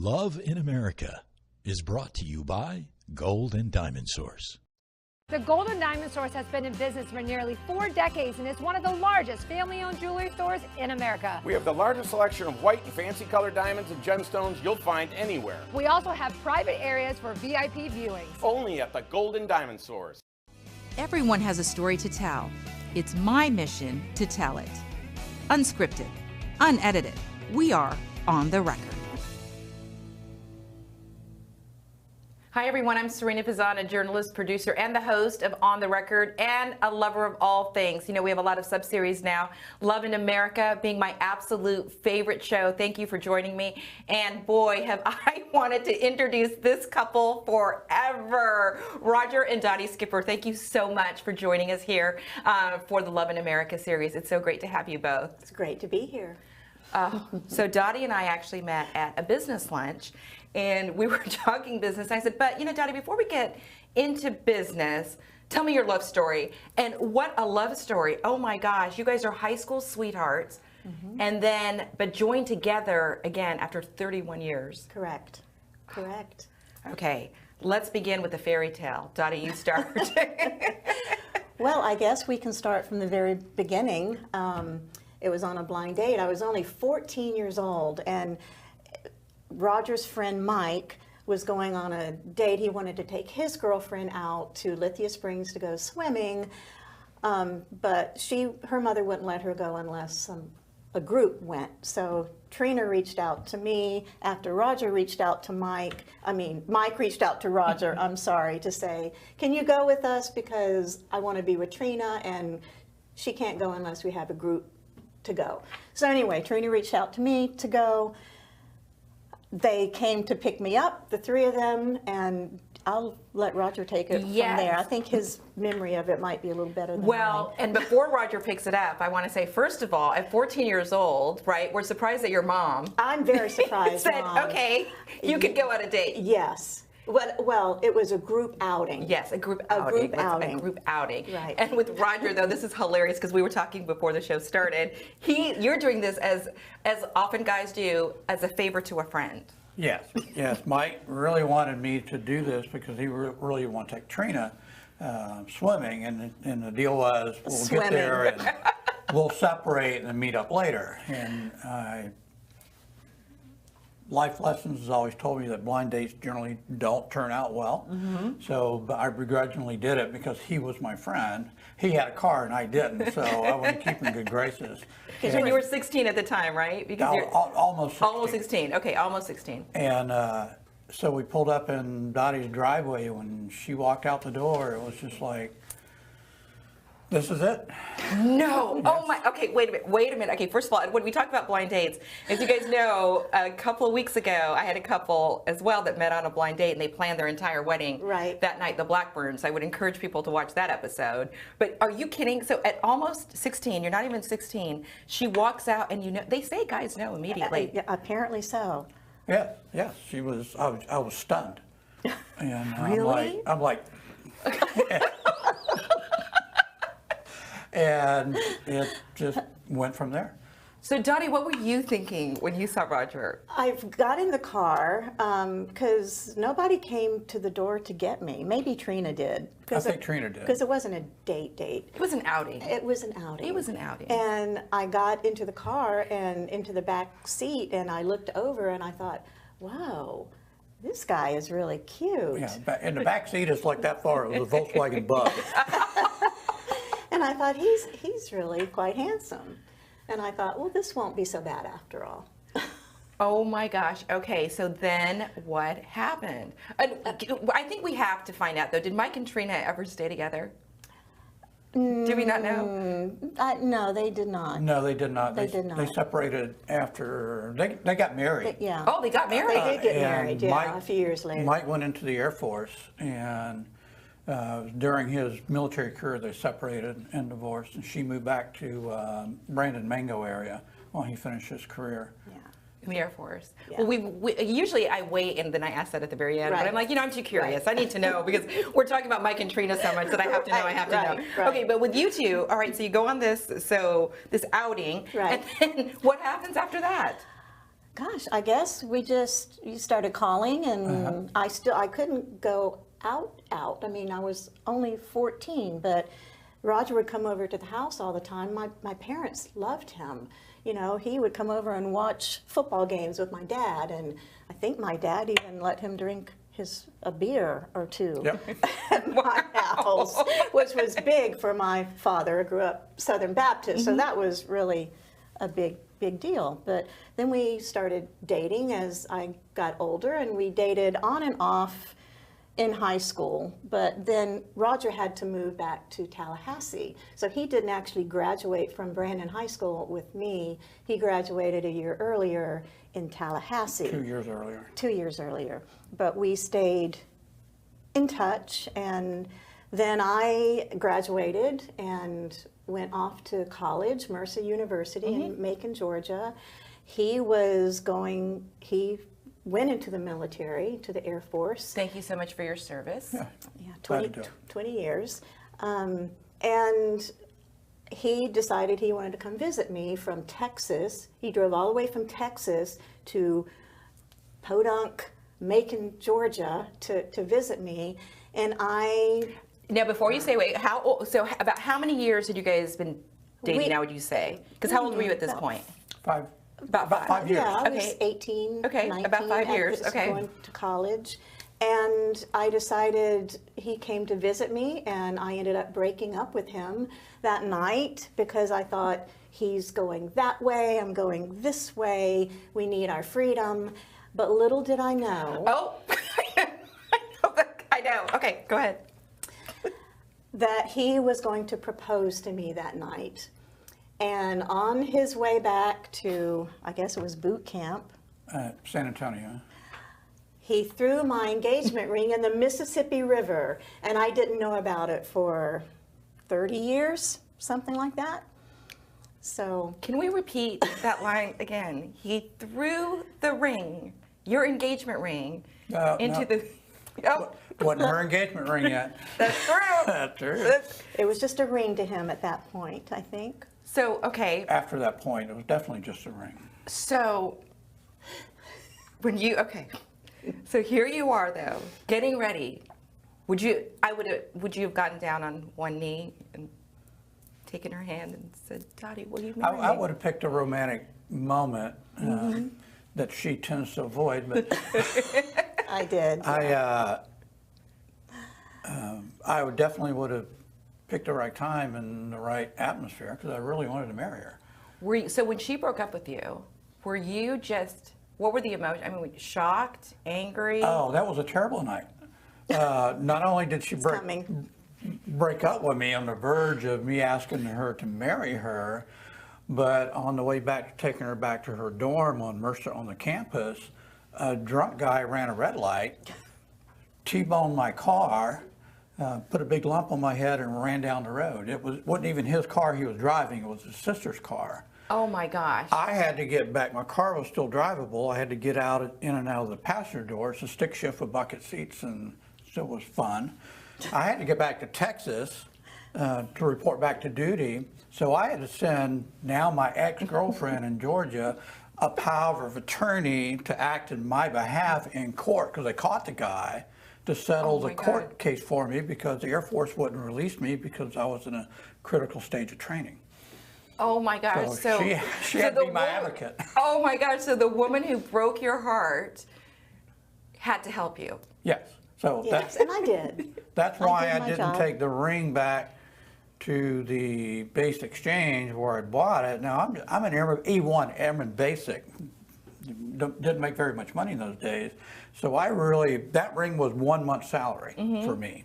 Love in America is brought to you by Gold and Diamond Source. The Gold and Diamond Source has been in business for nearly 4 decades and is one of the largest family-owned jewelry stores in America. We have the largest selection of white and fancy colored diamonds and gemstones you'll find anywhere. We also have private areas for VIP viewings. Only at the Gold and Diamond Source. Everyone has a story to tell. It's my mission to tell it. Unscripted, unedited. We are on the record. Hi everyone, I'm Sarina Fazan, a journalist, producer, and the host of On the Record, and a lover of all things. You know, we have a lot of sub-series now. Love in America being my absolute favorite show. Thank you for joining me. And boy, have I wanted to introduce this couple forever. Roger and Dotti Skipper, thank you so much for joining us here for the Love in America series. It's so great to have you both. It's great to be here. So Dotti and I actually met at a business lunch, and we were talking business. I said, but you know, Dotti, before we get into business, tell me your love story. And what a love story. Oh my gosh, you guys are high school sweethearts, and then, but joined together again after 31 years. Correct. Correct. Okay, let's begin with the fairy tale. Dotti, you start. Well, I guess we can start from the very beginning. It was on a blind date. I was only 14 years old, and Roger's friend Mike was going on a date. He wanted to take his girlfriend out to Lithia Springs to go swimming, but her mother wouldn't let her go unless a group went. So Trina reached out to me after Roger reached out to Mike. Mike reached out to Roger, I'm sorry, to say, can you go with us because I want to be with Trina, and she can't go unless we have a group to go. So anyway, Trina reached out to me to go. They came to pick me up, the three of them, and I'll let Roger take it from there. I think his memory of it might be a little better than mine. And before Roger picks it up, I want to say, first of all, at 14 years old, right, we're surprised that your mom I'm very surprised, said, Mom. okay, you could go on a date. Yes. Well, it was a group outing. Yes, a group outing. A group outing. Right. And with Roger, though, this is hilarious because we were talking before the show started. You're doing this as often guys do, as a favor to a friend. Yes. Mike really wanted me to do this because he really wanted to take Trina swimming, and the deal was we'll get there and we'll separate and then meet up later. And life lessons has always told me that blind dates generally don't turn out well. So I begrudgingly did it because he was my friend. He had a car and I didn't, so I wanted to keep him in good graces. Because you were 16 at the time, right? Because you're almost 16. Almost 16. Okay, almost 16. And so we pulled up in Dottie's driveway. When she walked out the door, it was just like, this is it. No. Oh my. Okay, wait a minute. Okay, first of all, when we talk about blind dates, as you guys know, a couple of weeks ago, I had a couple as well that met on a blind date, and they planned their entire wedding that night, the Blackburns. I would encourage people to watch that episode. But are you kidding? So at almost 16, you're not even 16, she walks out, and you know, they say guys know immediately. Apparently so. Yeah. She was. I was stunned. And Really? I'm like. And it just went from there. So Dotti, what were you thinking when you saw Roger? I got in the car because nobody came to the door to get me. Maybe Trina did. I think Trina did. Because it wasn't a date. It was an outing. It was an outing. It was an outing. And I got into the car and into the back seat, and I looked over and I thought, wow, this guy is really cute. Yeah, and the back seat is like that far. It was a Volkswagen Bug. And I thought, he's really quite handsome. And I thought, well, this won't be so bad after all. Oh my gosh. Okay, so then what happened? I think we have to find out, though. Did Mike and Trina ever stay together? Do we not know? No, they did not. No, they did not. They did not. They separated after, they got married. Yeah. Oh, they got married? They did get married, a few years later. Mike went into the Air Force, and during his military career, they separated and divorced, and she moved back to Brandon Mango area while he finished his career. Yeah. In the Air Force. Yeah. Well, we usually I wait and then I ask that at the very end. Right. But I'm like, I'm too curious. I need to know because we're talking about Mike and Trina so much that I have to know. I have to know. Right. Okay, but with you two, all right. So you go on this outing, right. and then what happens after that? Gosh, I guess you started calling, and I couldn't go out. I mean, I was only 14, but Roger would come over to the house all the time. My parents loved him. You know, he would come over and watch football games with my dad, and I think my dad even let him drink a beer or two at my house, which was big for my father. I grew up Southern Baptist, so that was really a big deal. But then we started dating as I got older, and we dated on and off in high school. But then Roger had to move back to Tallahassee, so he didn't actually graduate from Brandon High School with me. He graduated a year earlier in Tallahassee. 2 years earlier. 2 years earlier. But we stayed in touch, and then I graduated and went off to college, Mercer University in Macon, Georgia. He went into the military, to the Air Force. Thank you so much for your service. Yeah, 20 years. And he decided he wanted to come visit me from Texas. He drove all the way from Texas to Podunk, Macon, Georgia to visit me. And Now, before you say, about how many years had you guys been dating now, would you say? Because how old were you at this point? About 5 years. Yeah, I was Okay. 18, Okay, 19, about 5 years, okay. Going to college. And I decided he came to visit me, and I ended up breaking up with him that night because I thought, he's going that way, I'm going this way, we need our freedom. But little did I know. Oh, I know. Okay, go ahead. That he was going to propose to me that night. And on his way back to, I guess it was boot camp, San Antonio. he threw my engagement ring in the Mississippi River, and I didn't know about it for 30 years, something like that. So, Can we repeat that line again? He threw the ring, your engagement ring, into the... Oh, Wasn't her engagement ring yet. that's true. That's true. it was just a ring to him at that point, I think. So, okay, After that point, it was definitely just a ring. so so here you are though, getting ready. Would you have gotten down on one knee and taken her hand and said, Dottie, will you marry me? I would have picked a romantic moment that she tends to avoid, but I did. I would definitely would have picked the right time and the right atmosphere because I really wanted to marry her. So when she broke up with you, were you just, what were the emotions? I mean, shocked, angry? Oh, that was a terrible night. Not only did she break up with me on the verge of me asking her to marry her, but on the way back, taking her back to her dorm on Mercer on the campus, a drunk guy ran a red light, T-boned my car, put a big lump on my head and ran down the road. It wasn't even his car he was driving, it was his sister's car. Oh my gosh. I had to get back, my car was still drivable, I had to get out in and out of the passenger door. It's a stick shift with bucket seats and still was fun. I had to get back to Texas to report back to duty, so I had to send now my ex-girlfriend in Georgia a power of attorney to act in my behalf in court because they caught the guy to settle the court case for me because the Air Force wouldn't release me because I was in a critical stage of training. Oh my gosh. So she had to be my advocate. Oh my gosh. So the woman who broke your heart had to help you. Yes. So Yes, and I did. That's why I my didn't job. take the ring back to the base exchange where I bought it. Now I'm an E1 Airman Basic. Didn't make very much money in those days, so that ring was 1 month's salary for me,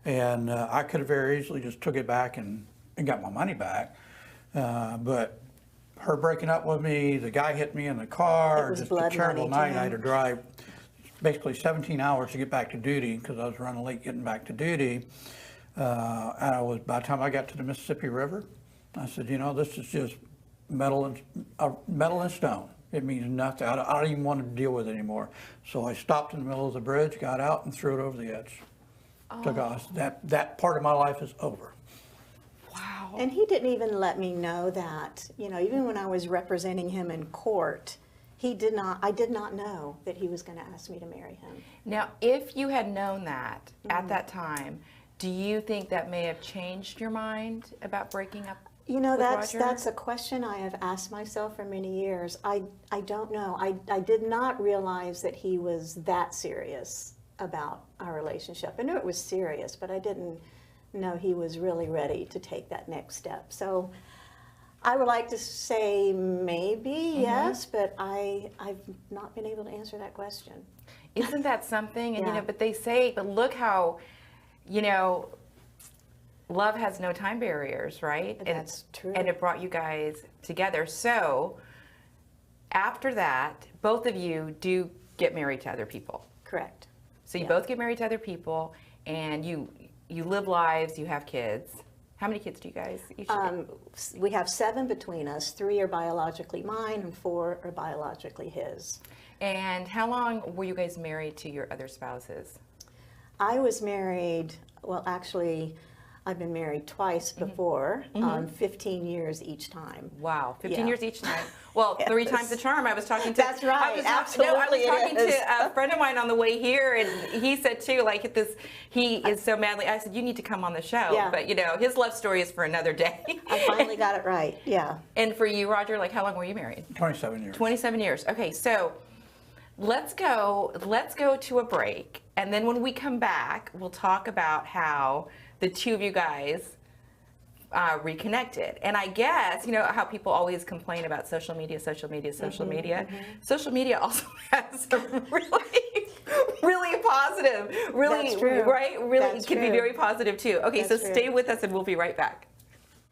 and I could have very easily just took it back and got my money back, but her breaking up with me, the guy hit me in the car, It was just blood a terrible money to night. I had to him. drive basically 17 hours to get back to duty because I was running late getting back to duty. And by the time I got to the Mississippi River, I said, this is just metal and stone. It means nothing. I don't even want to deal with it anymore. So I stopped in the middle of the bridge, got out, and threw it over the edge. Took off. That part of my life is over. Wow. And he didn't even let me know that. Even when I was representing him in court, He did not. I did not know that he was going to ask me to marry him. Now, if you had known that at that time, do you think that may have changed your mind about breaking up? You know, with that's Roger? a question I have asked myself for many years. I don't know. I did not realize that he was that serious about our relationship. I knew it was serious, but I didn't know he was really ready to take that next step. So I would like to say maybe yes, but I've not been able to answer that question. Isn't that something? And Yeah. but they say, but look how, love has no time barriers, right? That's true. And it brought you guys together. So after that, both of you do get married to other people. Correct. So you Yeah. both get married to other people, and you live lives, you have kids. How many kids do you guys each have? We have 7 between us. 3 are biologically mine and 4 are biologically his. And how long were you guys married to your other spouses? I was married, well, actually, I've been married twice before, 15 years each time. Wow, 15 Yeah. years each time. Well, 3 times the charm. I was talking to. That's right, I was absolutely talking it is. to a friend of mine on the way here, and he said too, like this, he is so madly. I said, you need to come on the show. Yeah. But his love story is for another day. I finally got it right, yeah. And for you, Roger, like how long were you married? 27 years. 27 years. Okay, so let's go to a break, and then when we come back, we'll talk about how the two of you guys reconnected. And I guess, how people always complain about social media. Social media also has some really positive, That's true. right? Really, That's it can be true. very positive too. Okay, so That's true. stay with us and we'll be right back.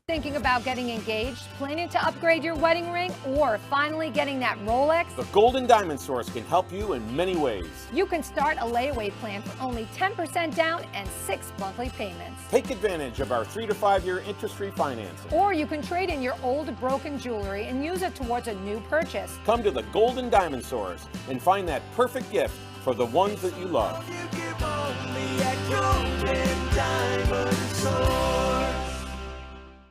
Thinking about getting engaged, planning to upgrade your wedding ring, or finally getting that Rolex? The Gold and Diamond Source can help you in many ways. You can start a layaway plan for only 10% down and 6 monthly payments. Take advantage of our 3 to 5 year interest-free financing. Or you can trade in your old broken jewelry and use it towards a new purchase. Come to the Gold and Diamond Source and find that perfect gift for the ones that you love.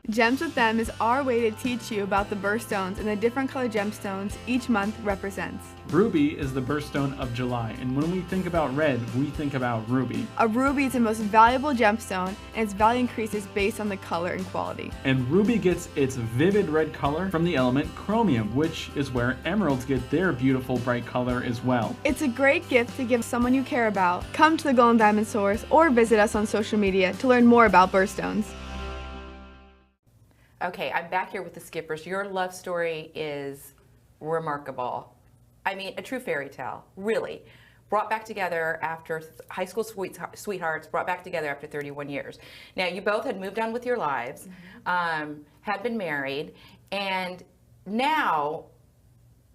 Gems with Them is our way to teach you about the birthstones and the different color gemstones each month represents. Ruby is the birthstone of July, and when we think about red, we think about ruby. A ruby is the most valuable gemstone, and its value increases based on the color and quality. And ruby gets its vivid red color from the element chromium, which is where emeralds get their beautiful bright color as well. It's a great gift to give someone you care about. Come to the Gold and Diamond Source or visit us on social media to learn more about birthstones. Okay, I'm back here with the Skippers. Your love story is remarkable. I mean, a true fairy tale, really. Brought back together after high school sweethearts, brought back together after 31 years. Now, you both had moved on with your lives, had been married, and now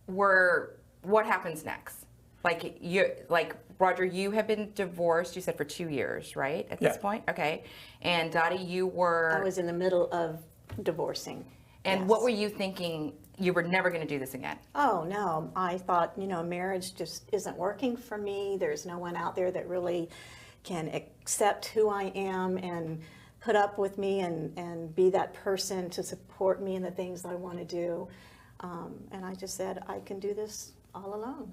what happens next? Like Roger, you have been divorced, you said, for 2 years, right? At this point? Okay. And Dotti, you were... I was in the middle of divorcing. And yes. what were you thinking? You were never going to do this again? Oh, no. I thought, marriage just isn't working for me. There's no one out there that really can accept who I am and put up with me and be that person to support me in the things that I want to do. And I just said, I can do this all alone.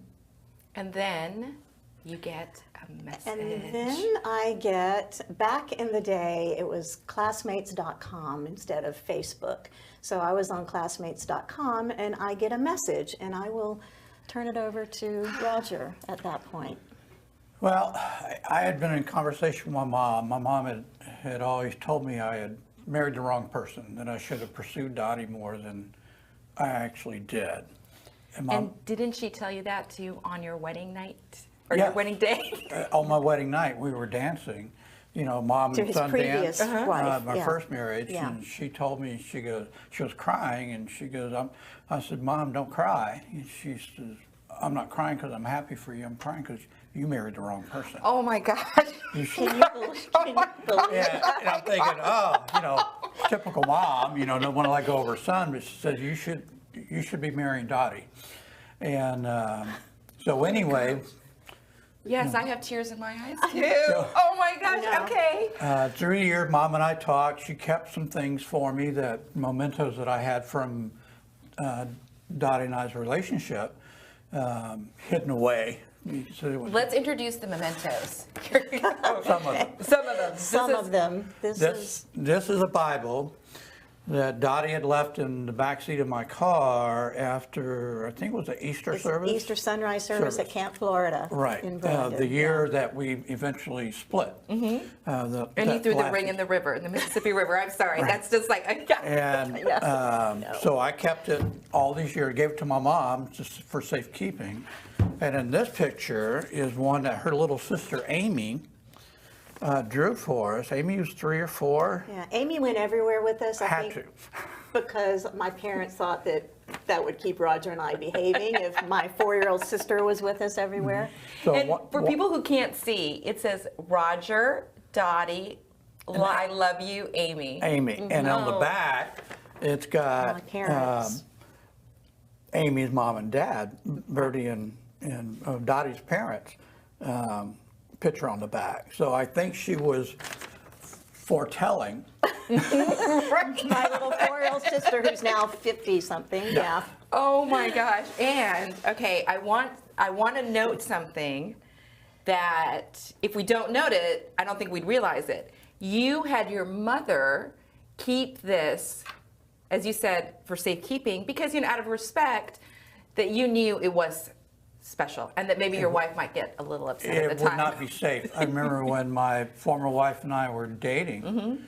And then you get a message. And then I get, back in the day, it was classmates.com instead of Facebook. So I was on classmates.com and I get a message, and I will turn it over to Roger at that point. Well, I had been in conversation with my mom. My mom had always told me I had married the wrong person, that I should have pursued Dotti more than I actually did. And didn't she tell you that too on your wedding night? Or Yeah. your wedding day? On my wedding night, we were dancing. Mom To and his son previous danced. wife, My yeah. first marriage, Yeah. and she told me, she was crying, and she goes, I said, Mom, don't cry. And she says, I'm not crying because I'm happy for you. I'm crying because you married the wrong person. Oh my God. You should. Can you believe Yeah, and I'm thinking, typical mom, don't want to let go of her son, but she says, you should be marrying Dotti. And so anyway. Yes, I have tears in my eyes too. Oh my gosh, okay. Through the years, Mom and I talked. She kept some things for me, mementos that I had from Dotti and I's relationship. hidden away. Let's introduce the mementos. Some of them. Some of them. Some of them. This is a Bible that Dotti had left in the back seat of my car after, I think it was the Easter service? Easter sunrise service at Camp Florida. Right. In Brandon. The year that we eventually split. And you threw the ring in the river, in the Mississippi River. I'm sorry. Right. That's just like, and so I kept it all these years, gave it to my mom just for safekeeping. And in this picture is one that her little sister Amy drew for us. Amy was 3 or 4. Yeah, Amy went everywhere with us, I Had think, to. because my parents thought that would keep Roger and I behaving if my 4-year-old sister was with us everywhere. So and for people who can't see, it says Roger, Dotti, I love you, Amy. Amy. And on the back, it's got my parents. Amy's mom and dad, Bertie and Dottie's parents, picture on the back. So I think she was foretelling. My little 4-year-old sister, who's now 50-something. Yeah. Oh my gosh! And okay, I want to note something that if we don't note it, I don't think we'd realize it. You had your mother keep this, as you said, for safekeeping, because out of respect that you knew it was special, and that maybe your wife might get a little upset at the time. It would not be safe. I remember when my former wife and I were dating,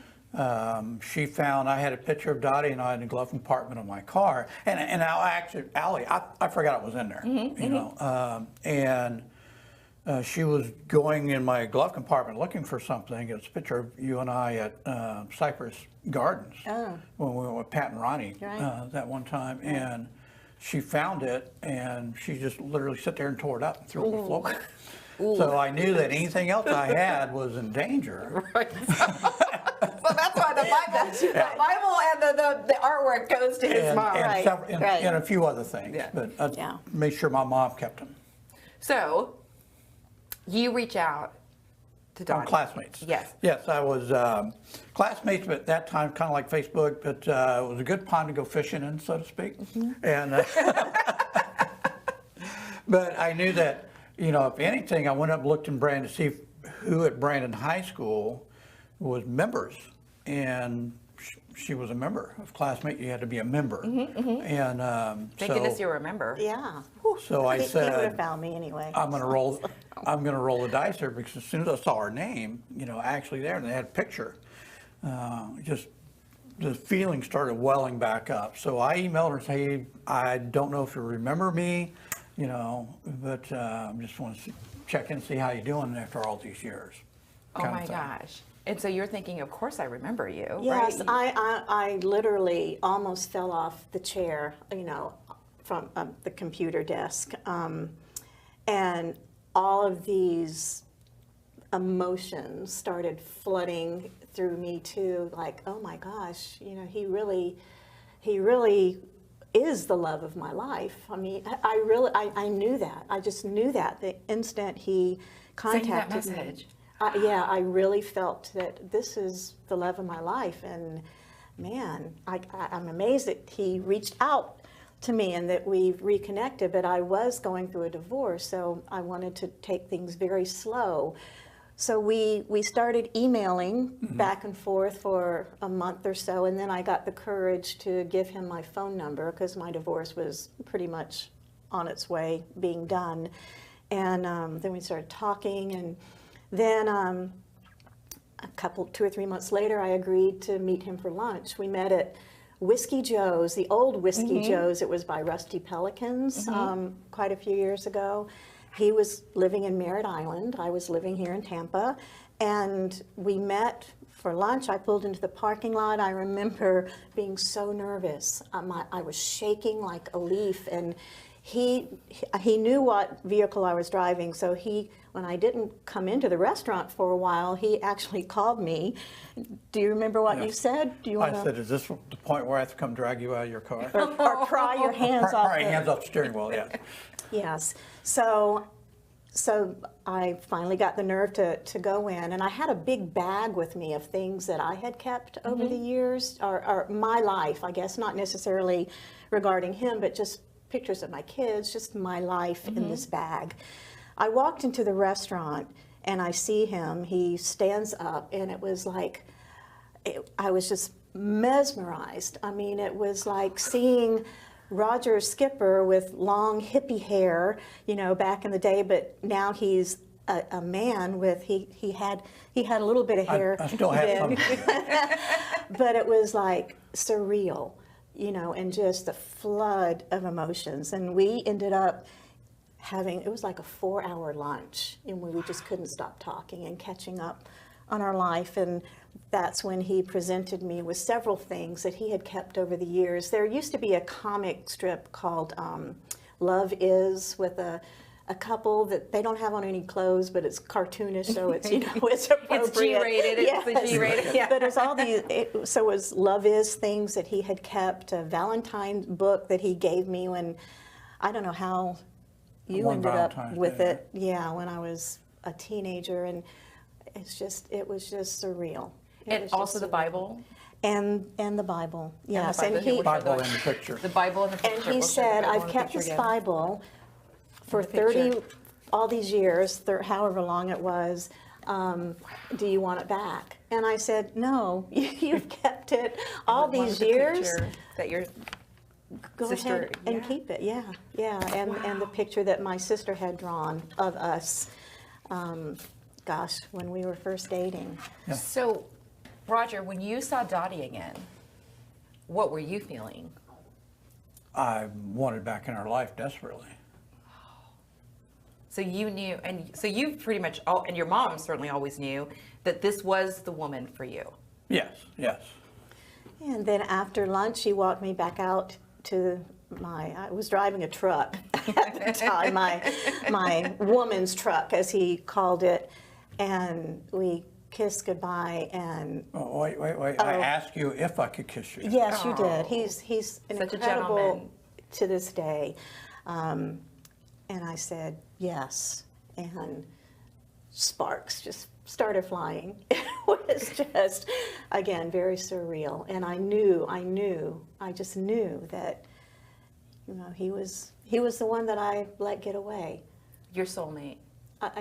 she found I had a picture of Dotti and I in the glove compartment of my car, and actually, Allie, I forgot it was in there, and she was going in my glove compartment looking for something. It's a picture of you and I at Cypress Gardens when we went with Pat and Ronnie that one time, and she found it, and she just literally sat there and tore it up and threw it on the floor. So I knew that anything else I had was in danger. Right. So that's why the Bible and the artwork goes to his mom. And a few other things. Yeah. But I made sure my mom kept them. So you reach out to Dotti. Classmates. Yes. Yes, I was classmates, but at that time, kind of like Facebook, but it was a good pond to go fishing in, so to speak. And but I knew that, if anything, I went up and looked in Brandon to see who at Brandon High School was members. And she was a member of classmate. You had to be a member. And thank goodness you were a member. Yeah. So I said, he would have found me anyway. I'm going to roll the dice here, because as soon as I saw her name, actually there, and they had a picture, just the feeling started welling back up. So I emailed her and said, hey, I don't know if you remember me, but just want to check in and see how you're doing after all these years. Oh my gosh. And so you're thinking, of course I remember you, yes, right? I literally almost fell off the chair, from the computer desk. And all of these emotions started flooding through me too, like, oh my gosh, he really is the love of my life. I mean, I knew that. I just knew that the instant he contacted me. I really felt that this is the love of my life, and man, I'm amazed that he reached out to me and that we've reconnected, but I was going through a divorce, so I wanted to take things very slow. So we started emailing back and forth for a month or so, and then I got the courage to give him my phone number because my divorce was pretty much on its way being done. And then we started talking, and then 2 or 3 months later, I agreed to meet him for lunch. We met at Whiskey Joe's, the old Whiskey Joe's. It was by Rusty Pelicans quite a few years ago. He was living in Merritt Island. I was living here in Tampa. And we met for lunch. I pulled into the parking lot. I remember being so nervous. I was shaking like a leaf. And he knew what vehicle I was driving, so when I didn't come into the restaurant for a while, he actually called me. Do you remember what you said? Do you want I said, is this the point where I have to come drag you out of your car? or pry your hands off? Pry your hands off the steering wheel, yeah. Yes. So I finally got the nerve to go in, and I had a big bag with me of things that I had kept over the years, or my life, I guess, not necessarily regarding him, but just pictures of my kids, just my life in this bag. I walked into the restaurant and I see him. He stands up, and it was like, I was just mesmerized. I mean, it was like seeing Roger Skipper with long hippie hair, you know, back in the day, but now he's a man with, he had a little bit of hair. I still have some. But it was like surreal, you know, and just a flood of emotions. And we ended up having, it was like a 4-hour lunch, and we just couldn't stop talking and catching up on our life. And that's when he presented me with several things that he had kept over the years. There used to be a comic strip called Love Is, with a couple that they don't have on any clothes, but it's cartoonish, so it's, you know, it's appropriate. It's G-rated. Yes. It's G-rated. Yeah. But it's all these. So it was Love Is things that he had kept. A Valentine's book that he gave me when, I don't know how you ended up with it. Yeah, when I was a teenager, and it was just surreal. And also the Bible. And the Bible, yes. And the Bible in the picture. The Bible in the picture. And he said, I've kept this Bible for 30, all these years, however long it was. Do you want it back? And I said, no, you've kept it all these years. That your Go sister, ahead and keep it, yeah. And the picture that my sister had drawn of us, gosh, when we were first dating. Yeah. So, Roger, when you saw Dotti again, what were you feeling? I wanted back in our life desperately. So you knew, and so you pretty much, and your mom certainly always knew that this was the woman for you. Yes, yes. And then after lunch, he walked me back out to I was driving a truck at the time, my woman's truck, as he called it, and we kissed goodbye. And oh, wait. I asked you if I could kiss you. Yes, you did. He's an Such a incredible gentleman. to this day. And I said yes, and sparks just started flying. It was just, again, very surreal. And I just knew that, you know, he was the one that I let get away. Your soulmate.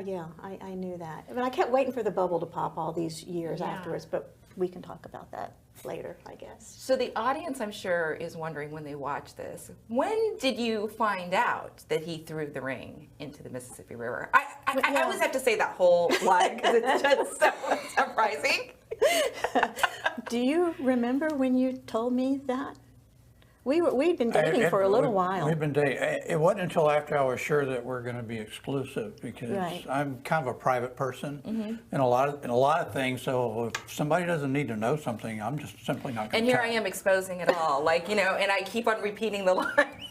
Yeah, I knew that. But I kept waiting for the bubble to pop all these years afterwards, but we can talk about that later, I guess. So the audience, I'm sure, is wondering when they watch this, when did you find out that he threw the ring into the Mississippi River? I always have to say that whole line because it's just so surprising. Do you remember when you told me that? We'd been dating for a little while. We've been dating. It wasn't until after I was sure that we're going to be exclusive, because I'm kind of a private person in a lot of things. So if somebody doesn't need to know something, I'm just simply not going to. And here I am exposing it all, like, you know, and I keep on repeating the line.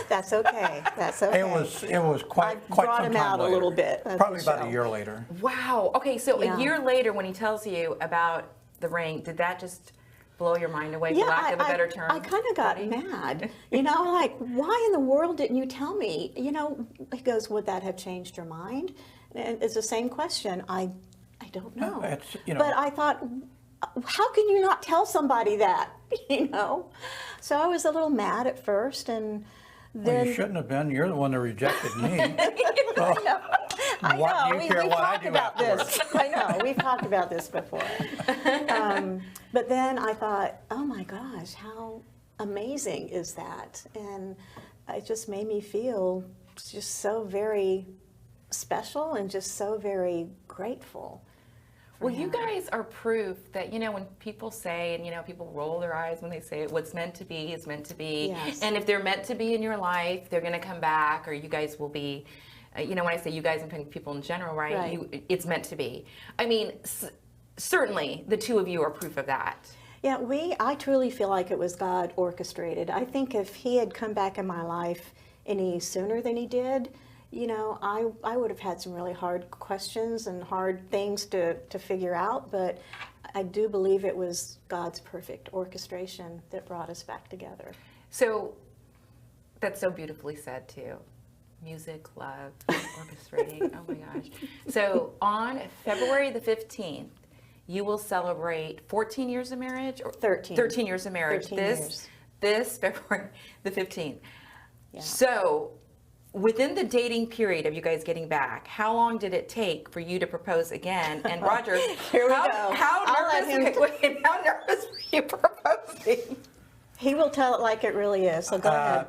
That's okay. That's okay. It was quite some brought time him out later. a little bit. Probably about a year later. Wow. Okay, so a year later, when he tells you about the ring, did that just blow your mind away, for lack of a better term? I kind of got mad. You know, like, why in the world didn't you tell me? You know, he goes, would that have changed your mind? And it's the same question. I don't know. But I thought, how can you not tell somebody that? You know? So I was a little mad at first, and then... Well, you shouldn't have been. You're the one that rejected me. I know. We've talked about this. I know. We've talked about this before. But then I thought, oh my gosh, how amazing is that? And it just made me feel just so very special and just so very grateful. Well, you guys are proof that, you know, when people say, and, you know, people roll their eyes when they say it, what's meant to be is meant to be. Yes. And if they're meant to be in your life, they're going to come back, or you guys will be, you know, when I say you guys, I'm talking people in general, right? It's meant to be. I mean, certainly the two of you are proof of that. Yeah, I truly feel like it was God orchestrated. I think if he had come back in my life any sooner than he did, you know, I would have had some really hard questions and hard things to figure out, but I do believe it was God's perfect orchestration that brought us back together. So that's so beautifully said, too. Music, love, orchestrating. Oh my gosh. So on February the 15th, you will celebrate 14 years of marriage? Or 13. 13 years of marriage. 13 years. This February the 15th. Yeah. So, within the dating period of you guys getting back, how long did it take for you to propose again? And Roger, Here we how, go. how nervous were you proposing? He will tell it like it really is, so go ahead.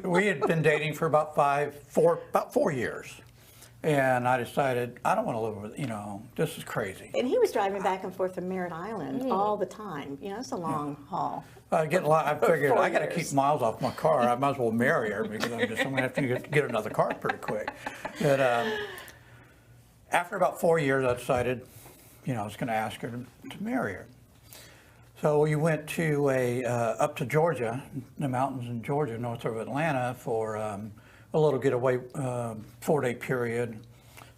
We had been dating for about 4 years. And I decided, I don't want to live with, this is crazy. And he was driving back and forth to Merritt Island all the time. It's a long haul. I figured 4 I got to years. keep miles off my car. I might as well marry her because I'm going to have to get another car pretty quick. But after about 4 years, I decided, I was going to ask her to marry her. So we went to up to Georgia, the mountains in Georgia, north of Atlanta, for a little getaway 4-day period.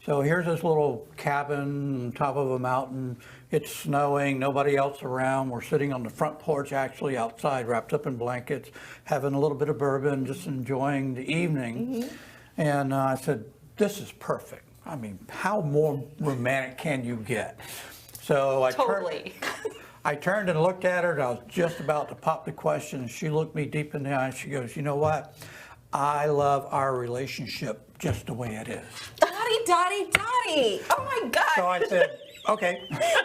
So here's this little cabin on top of a mountain. It's snowing, nobody else around. We're sitting on the front porch, actually outside, wrapped up in blankets, having a little bit of bourbon, just enjoying the evening. And I said, this is perfect. I mean, how more romantic can you get? So I turned and looked at her, and I was just about to pop the question, and she looked me deep in the eye, and she goes, you know what? I love our relationship just the way it is. Dottie. Oh my God. So I said, okay.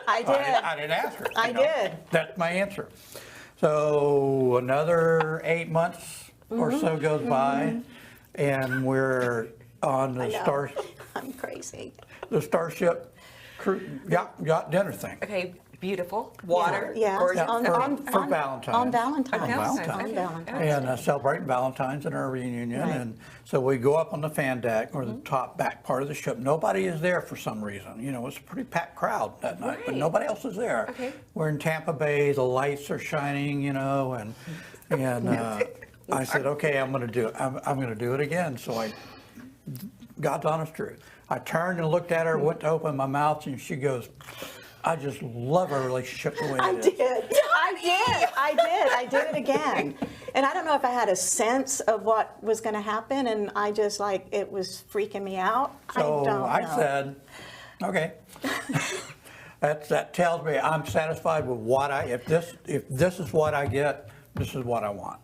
I did. I didn't ask her. I did. That's my answer. So another 8 months or so goes by, and we're on the I'm crazy. the Starship yacht dinner thing. Okay, beautiful. Water. Yeah. Gorgeous. For Valentine's. On Valentine's. Okay. On Valentine's. And celebrating Valentine's and our reunion. Right. And so we go up on the fan deck, or the top back part of the ship. Nobody is there for some reason. It's a pretty packed crowd that night, but nobody else is there. Okay. We're in Tampa Bay, the lights are shining, and I said, okay, I'm going to do it. I'm going to do it again. So God's honest truth. I turned and looked at her, went to open my mouth, and she goes, I just love our relationship the way it is. I did it again. And I don't know if I had a sense of what was going to happen, and I just it was freaking me out. So I said, okay. That tells me I'm satisfied with what if this is what I get, this is what I want.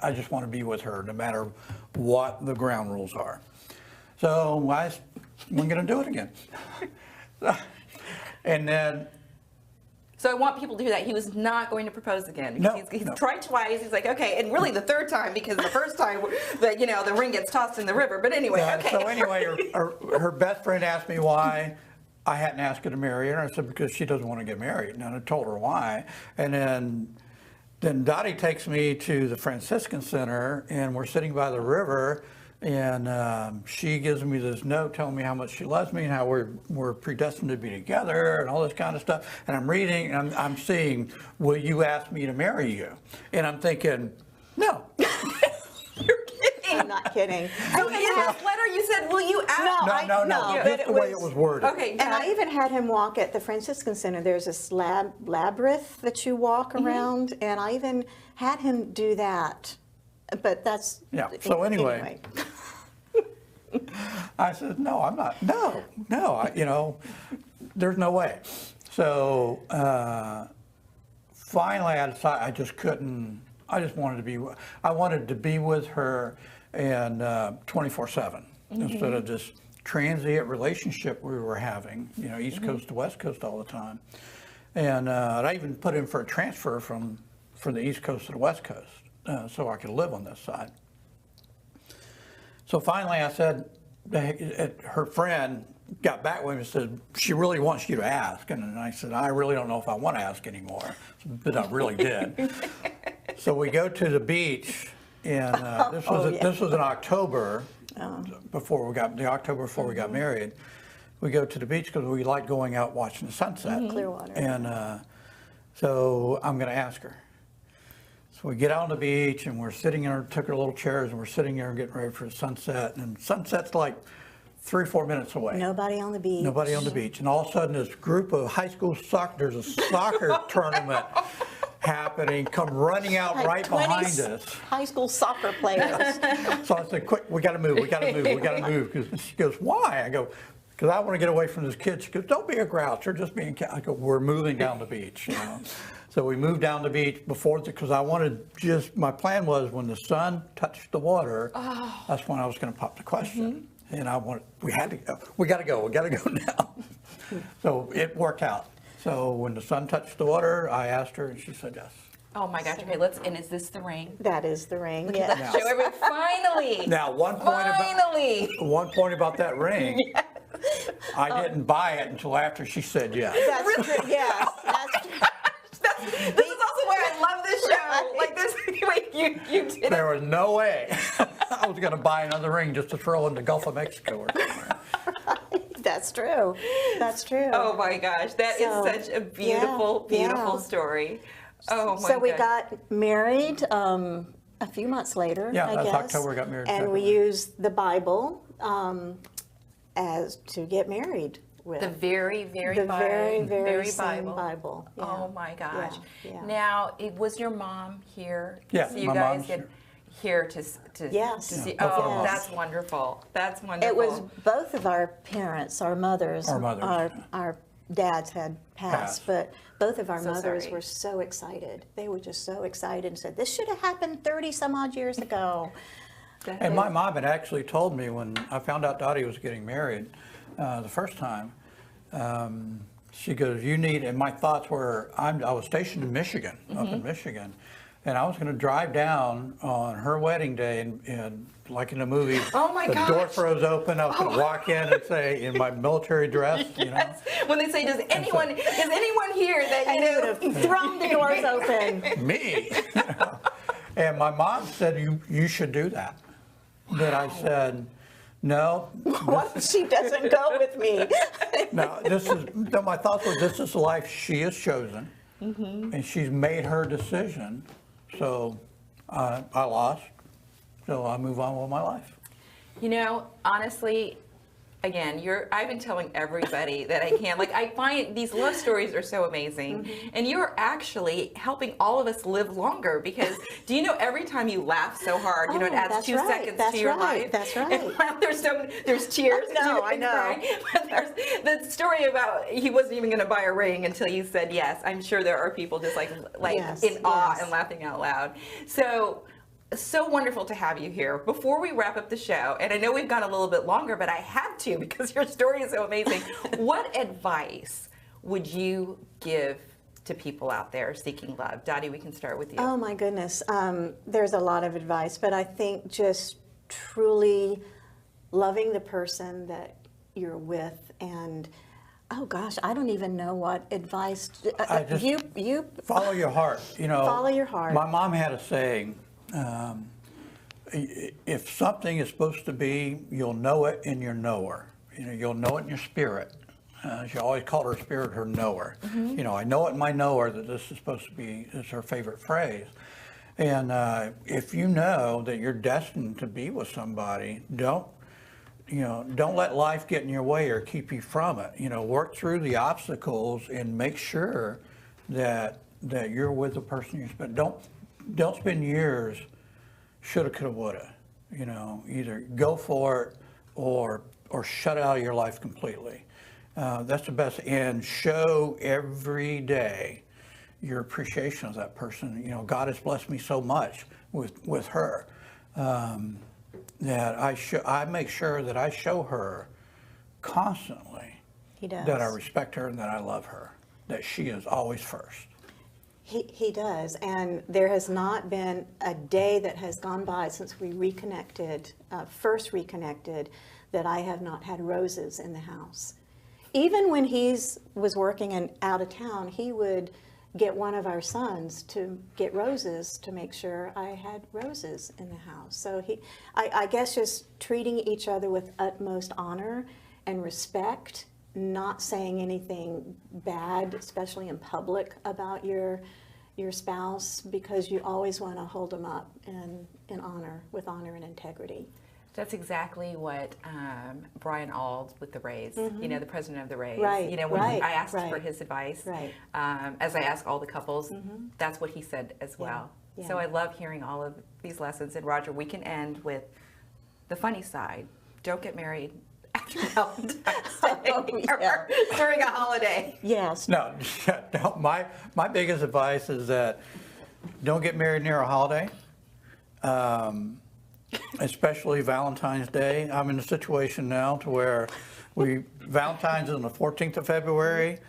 I just want to be with her no matter what the ground rules are. So we're going to do it again. And then. So I want people to hear that he was not going to propose again. No, He's tried twice. He's like, okay, and really the third time, because the first time, the ring gets tossed in the river. But anyway, okay. So anyway, her best friend asked me why I hadn't asked her to marry her. And I said, because she doesn't want to get married. And I told her why. And then Dottie takes me to the Franciscan Center, and we're sitting by the river. And she gives me this note telling me how much she loves me and how we're predestined to be together and all this kind of stuff. And I'm reading, and I'm seeing, will you ask me to marry you? And I'm thinking, no. You're kidding. I'm not kidding. So in that letter you said, will you ask? No. Just the way it was worded. Okay. And I even had him walk at the Franciscan Center. There's this labyrinth that you walk around, and I even had him do that. But that's So anyway. I said, no, I'm not. No. There's no way. So finally, I decided I just couldn't. I just wanted to be. I wanted to be with her, and 24/7 instead of this transient relationship we were having. East Coast to West Coast all the time. And I even put in for a transfer from the East Coast to the West Coast. So I could live on this side. So finally I said, her friend got back with me and said, she really wants you to ask. And I said, I really don't know if I want to ask anymore. But I really did. So we go to the beach, and this was in October, before we got married. We go to the beach because we like going out watching the sunset. Clearwater. And so I'm going to ask her. So we get out on the beach, and we're sitting there, took our little chairs, and we're sitting there getting ready for the sunset. And sunset's like 3 or 4 minutes away. Nobody on the beach. Nobody on the beach. And all of a sudden, this group of high school there's a soccer tournament happening, come running out right behind us. High school soccer players. So I said, quick, we got to move. Because she goes, why? I go, because I want to get away from this kid. She goes, don't be a grouch. You're just being. I go, we're moving down the beach. So we moved down the beach before, because I wanted my plan was when the sun touched the water, that's when I was going to pop the question. And we got to go now. So it worked out. So when the sun touched the water, I asked her and she said yes. Oh my gosh, okay, and is this the ring? That is the ring, Let's show everyone, finally! Now, one point about that ring, Yes. I didn't buy it until after she said yes. That's true. Yes, that's true. This is also why I love this show. Like this, wait, you did There was no way I was going to buy another ring just to throw in the Gulf of Mexico or somewhere. That's true. That's true. Oh my gosh, that is such a beautiful, beautiful story. Oh my So we gosh. got married a few months later, Yeah, I that's guess. October we got married. And we secondly. used the Bible as to get married with. The very, very the very, very very same Bible. Bible. Yeah. Oh my gosh. Yeah. Now, was your mom here? Yeah, So you my guys mom's get here to Yes. to see. Yeah, both Oh, our that's moms. wonderful. That's wonderful. It was both of our parents, our mothers. Our dads had passed, but both of our So mothers sorry. were so excited. They were just so excited and said, "This should have happened 30 some odd years ago." And my mom had actually told me when I found out Dotti was getting married the first time, she goes, "You need," and my thoughts were, I was stationed in Michigan, up in Michigan, and I was going to drive down on her wedding day, and like in the movie, Oh my the gosh. door throws open, I was going to walk in and say, in my military dress, you know. Yes. When they say, "Does anyone here that And they would have thrown the doors open. Me. And my mom said, you should do that. But I said, no. What? She doesn't go with me. No, my thoughts were, this is the life she has chosen. And she's made her decision. So I lost. So I move on with my life. You know, honestly, again, I've been telling everybody that I can. Like, I find these love stories are so amazing. And you're actually helping all of us live longer because do you know every time you laugh so hard, it adds that's 2 right, seconds that's to your right, life. that's right. And while there's tears. I know. Crying, but there's the story about he wasn't even going to buy a ring until you said yes. I'm sure there are people just like Yes, in awe yes. and laughing out loud. So wonderful to have you here. Before we wrap up the show, and I know we've gone a little bit longer, but I had to because your story is so amazing. What advice would you give to people out there seeking love? Dotti, we can start with you. Oh my goodness. There's a lot of advice, but I think just truly loving the person that you're with and oh gosh, I don't even know what advice. You follow your heart. Follow your heart. My mom had a saying, if something is supposed to be, you'll know it in your knower. You'll know it in your spirit. She always called her spirit her knower. I know it in my knower that this is supposed to be, is her favorite phrase. And if you know that you're destined to be with somebody, don't let life get in your way or keep you from it. Work through the obstacles and make sure that you're with the person you spend. Don't spend years shoulda, coulda, woulda. Either go for it or shut it out of your life completely. That's the best. And show every day your appreciation of that person. God has blessed me so much with her that I make sure that I show her constantly He does. that I respect her and that I love her, that she is always first. He does, and there has not been a day that has gone by since we first reconnected, that I have not had roses in the house. Even when he was working and out of town, he would get one of our sons to get roses to make sure I had roses in the house. So I guess just treating each other with utmost honor and respect, not saying anything bad, especially in public, about your spouse, because you always want to hold them up in honor, with honor and integrity. That's exactly what Brian Auld with the Rays, the president of the Rays. Right, When right, I asked right. for his advice, Right. as I ask all the couples, that's what he said as well. yeah. So I love hearing all of these lessons. And Roger, we can end with the funny side. Don't get married at Valentine's Day yeah. or during a holiday? Yes. No, my biggest advice is that don't get married near a holiday, especially Valentine's Day. I'm in a situation now to where Valentine's is on the 14th of February.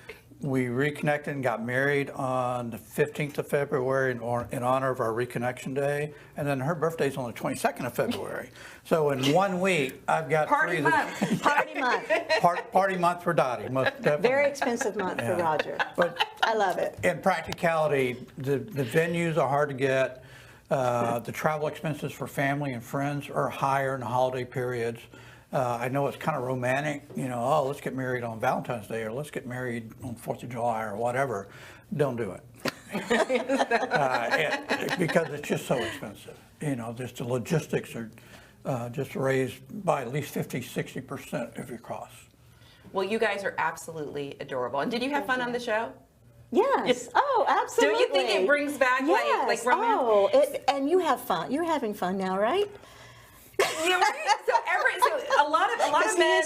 We reconnected and got married on the 15th of February in honor of our reconnection day. And then her birthday's on the 22nd of February. So in 1 week, I've got Party month. Party month. Party month for Dottie, most definitely. Very expensive month for Roger. But I love it. in practicality, the venues are hard to get. The travel expenses for family and friends are higher in the holiday periods. I know it's kind of romantic, oh, let's get married on Valentine's Day or let's get married on 4th of July or whatever. Don't do it. Because it's just so expensive. Just the logistics are just raised by at least 50-60% of your costs. Well, you guys are absolutely adorable. And did you have fun on the show? Yes. Oh, absolutely. Do you think it brings back like romance? Oh, and you have fun. You're having fun now, right? Yeah, right. So a lot of men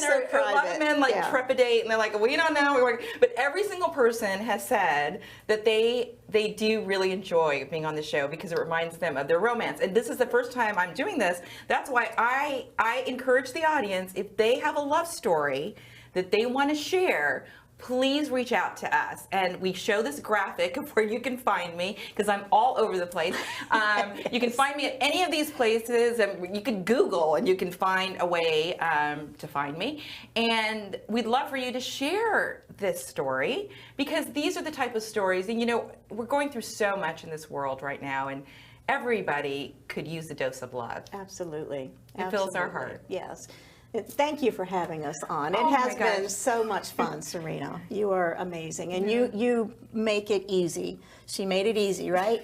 trepidate and they're like, we don't know. But every single person has said that they do really enjoy being on the show because it reminds them of their romance. And this is the first time I'm doing this. That's why I encourage the audience, if they have a love story that they want to share, please reach out to us. And we show this graphic of where you can find me because I'm all over the place. You can find me at any of these places, and you can Google and you can find a way to find me. And we'd love for you to share this story because these are the type of stories, and we're going through so much in this world right now, and everybody could use a dose of love. Absolutely. It fills our heart. Yes. Thank you for having us on. It has been so much fun, Sarina. You are amazing, and you make it easy. She made it easy, right?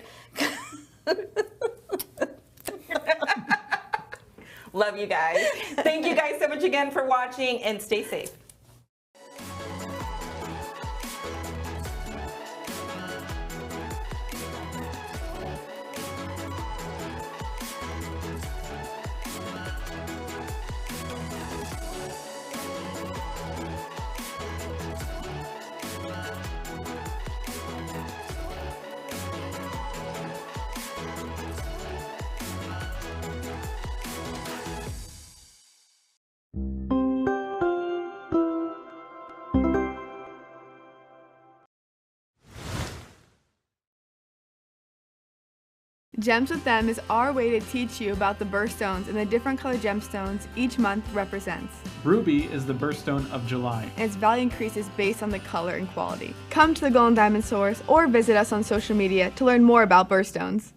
Love you guys. Thank you guys so much again for watching, and stay safe. Gems with Them is our way to teach you about the birthstones and the different color gemstones each month represents. Ruby is the birthstone of July. And its value increases based on the color and quality. Come to the Gold and Diamond Source or visit us on social media to learn more about birthstones.